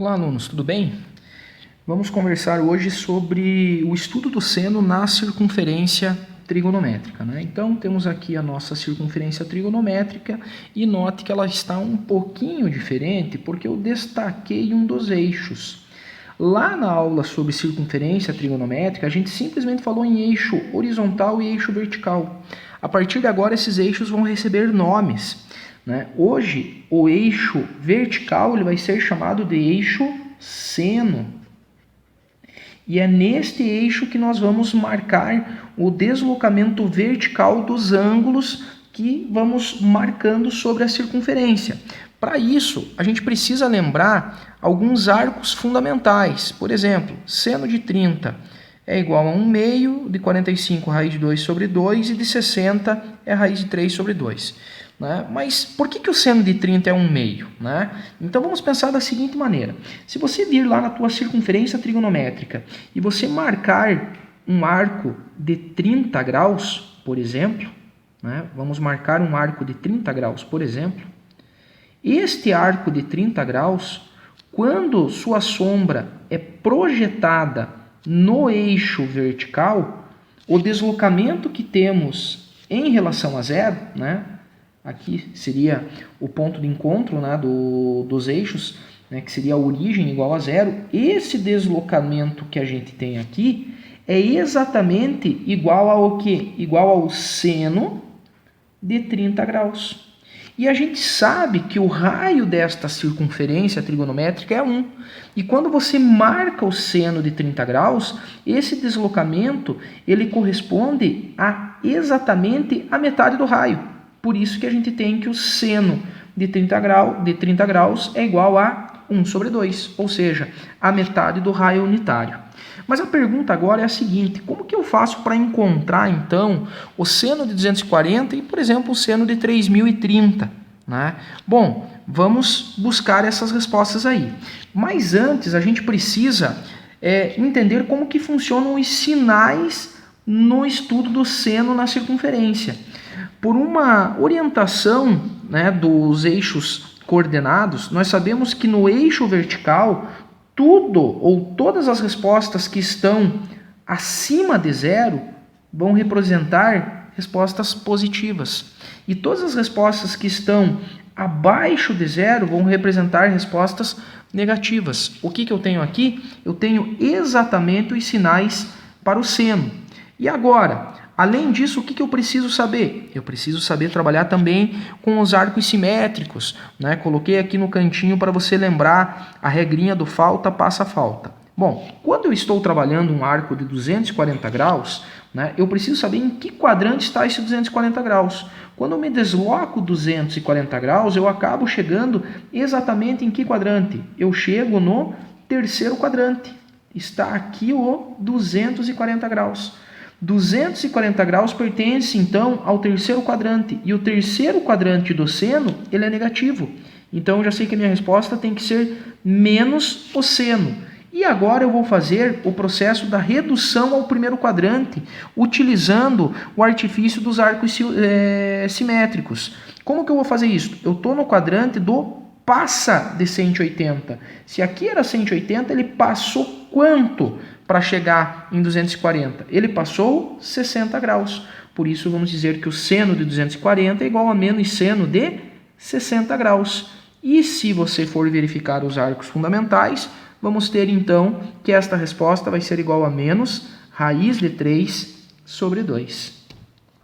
Olá, alunos, tudo bem? Vamos conversar hoje sobre o estudo do seno na circunferência trigonométrica, né? Então, temos aqui a nossa circunferência trigonométrica e note que ela está um pouquinho diferente porque eu destaquei um dos eixos. Lá na aula sobre circunferência trigonométrica, a gente simplesmente falou em eixo horizontal e eixo vertical. A partir de agora, esses eixos vão receber nomes, né? Hoje, o eixo vertical ele vai ser chamado de eixo seno. E é neste eixo que nós vamos marcar o deslocamento vertical dos ângulos que vamos marcando sobre a circunferência. Para isso, a gente precisa lembrar alguns arcos fundamentais. Por exemplo, seno de 30 é igual a 1 meio, de 45 raiz de 2 sobre 2 e de 60 é raiz de 3 sobre 2. Né? Mas por que o seno de 30 é 1 meio? Né? Então vamos pensar da seguinte maneira. Se você vir lá na tua circunferência trigonométrica e você marcar um arco de 30 graus, por exemplo, né? Vamos marcar um arco de 30 graus, por exemplo. Este arco de 30 graus, quando sua sombra é projetada no eixo vertical, o deslocamento que temos em relação a zero, né? Aqui seria o ponto de encontro, né, dos eixos, né, que seria a origem igual a zero. Esse deslocamento que a gente tem aqui é exatamente igual ao quê? Igual ao seno de 30 graus. E a gente sabe que o raio desta circunferência trigonométrica é 1. E quando você marca o seno de 30 graus, esse deslocamento ele corresponde a exatamente a metade do raio. Por isso que a gente tem que o seno de 30 graus é igual a 1 sobre 2, ou seja, a metade do raio unitário. Mas a pergunta agora é a seguinte: como que eu faço para encontrar, então, o seno de 240 e, por exemplo, o seno de 3030? Né? Bom, vamos buscar essas respostas aí. Mas antes, a gente precisa entender como que funcionam os sinais no estudo do seno na circunferência. Por uma orientação, né, dos eixos coordenados, nós sabemos que no eixo vertical, tudo ou todas as respostas que estão acima de zero vão representar respostas positivas. E todas as respostas que estão abaixo de zero vão representar respostas negativas. O que eu tenho aqui? Eu tenho exatamente os sinais para o seno. E agora, além disso, o que eu preciso saber? Eu preciso saber trabalhar também com os arcos simétricos, né? Coloquei aqui no cantinho para você lembrar a regrinha do falta, passa, falta. Bom, quando eu estou trabalhando um arco de 240 graus, né, eu preciso saber em que quadrante está esse 240 graus. Quando eu me desloco 240 graus, eu acabo chegando exatamente em que quadrante? Eu chego no terceiro quadrante. Está aqui o 240 graus. 240 graus pertence, então, ao terceiro quadrante. E o terceiro quadrante do seno, ele é negativo. Então, eu já sei que a minha resposta tem que ser menos o seno. E agora eu vou fazer o processo da redução ao primeiro quadrante, utilizando o artifício dos arcos simétricos. Como que eu vou fazer isso? Eu estou no quadrante do passa de 180. Se aqui era 180, ele passou quanto para chegar em 240? Ele passou 60 graus. Por isso, vamos dizer que o seno de 240 é igual a menos seno de 60 graus. E se você for verificar os arcos fundamentais, vamos ter então que esta resposta vai ser igual a menos raiz de 3 sobre 2.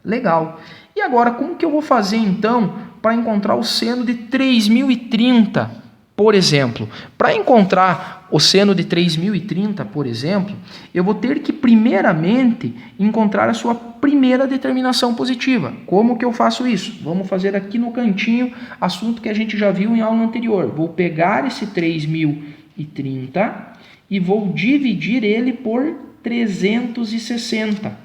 Legal. E agora, como que eu vou fazer então para encontrar o seno de 3030, por exemplo? Para encontrar o seno de 3030, por exemplo, eu vou ter que primeiramente encontrar a sua primeira determinação positiva. Como que eu faço isso? Vamos fazer aqui no cantinho, assunto que a gente já viu em aula anterior. Vou pegar esse 3030 e vou dividir ele por 360.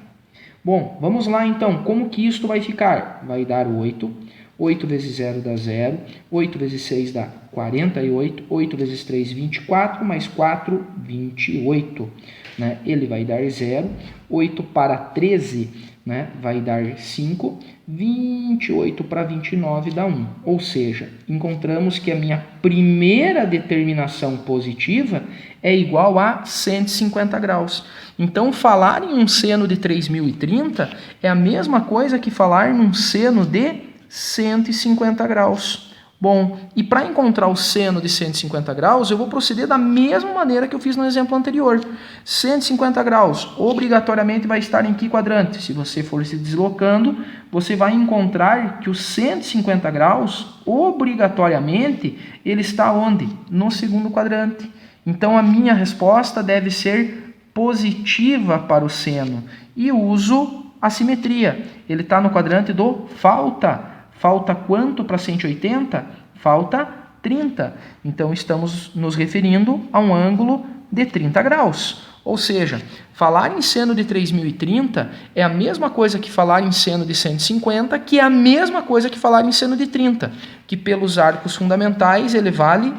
Bom, vamos lá então. Como que isso vai ficar? Vai dar 8. 8 vezes 0 dá 0, 8 vezes 6 dá 48, 8 vezes 3, 24, mais 4, 28. Né? Ele vai dar 0, 8 para 13, né? Vai dar 5, 28 para 29 dá 1. Ou seja, encontramos que a minha primeira determinação positiva é igual a 150 graus. Então, falar em um seno de 3030 é a mesma coisa que falar num seno de 150 graus. Bom, e para encontrar o seno de 150 graus, eu vou proceder da mesma maneira que eu fiz no exemplo anterior. 150 graus obrigatoriamente vai estar em que quadrante? Se você for se deslocando, você vai encontrar que o 150 graus, obrigatoriamente, ele está onde? No segundo quadrante. Então, a minha resposta deve ser positiva para o seno. E uso a simetria. Ele está no quadrante do falta. Falta quanto para 180? Falta 30. Então, estamos nos referindo a um ângulo de 30 graus. Ou seja, falar em seno de 3030 é a mesma coisa que falar em seno de 150, que é a mesma coisa que falar em seno de 30, que pelos arcos fundamentais ele vale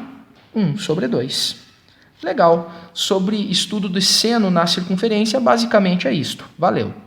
1/2. Legal. Sobre estudo de seno na circunferência, basicamente é isto. Valeu!